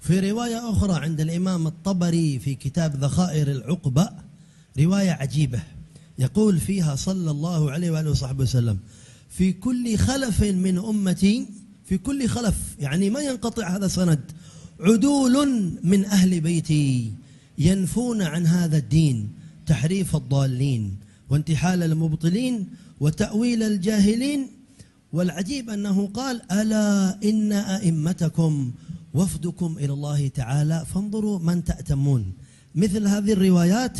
في رواية أخرى عند الإمام الطبري في كتاب ذخائر العقبة رواية عجيبة يقول فيها صلى الله عليه وآله وصحبه وسلم: في كل خلف من أمتي، في كل خلف يعني ما ينقطع هذا سند، عدول من أهل بيتي ينفون عن هذا الدين تحريف الضالين وانتحال المبطلين وتأويل الجاهلين. والعجيب أنه قال: ألا إن أئمتكم وفدكم إلى الله تعالى فانظروا من تأتمون. مثل هذه الروايات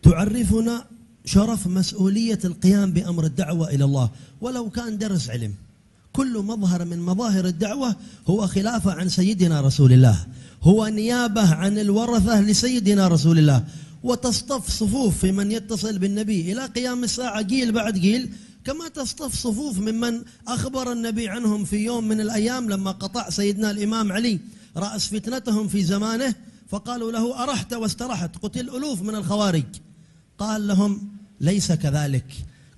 تعرفنا شرف مسؤولية القيام بأمر الدعوة إلى الله ولو كان درس علم. كل مظهر من مظاهر الدعوة هو خلافة عن سيدنا رسول الله، هو نيابة عن الورثة لسيدنا رسول الله، وتصطف صفوف في من يتصل بالنبي إلى قيام الساعة جيل بعد جيل، كما تصطف صفوف ممن أخبر النبي عنهم في يوم من الأيام لما قطع سيدنا الإمام علي رأس فتنتهم في زمانه، فقالوا له: أرحت واسترحت، قتل ألوف من الخوارج. قال لهم: ليس كذلك،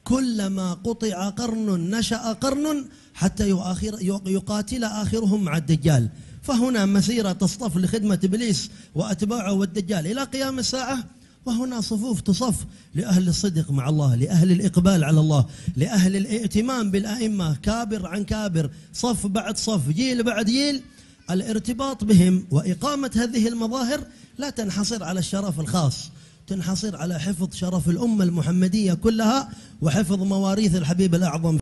كلما قطع قرن نشأ قرن حتى يقاتل آخرهم مع الدجال. فهنا مسيرة تصطف لخدمة إبليس وأتباعه والدجال إلى قيام الساعة، وهنا صفوف تصف لأهل الصدق مع الله، لأهل الإقبال على الله، لأهل الائتمام بالأئمة، كابر عن كابر، صف بعد صف، جيل بعد جيل. الارتباط بهم وإقامة هذه المظاهر لا تنحصر على الشرف الخاص، تنحصر على حفظ شرف الأمة المحمدية كلها وحفظ مواريث الحبيب الأعظم.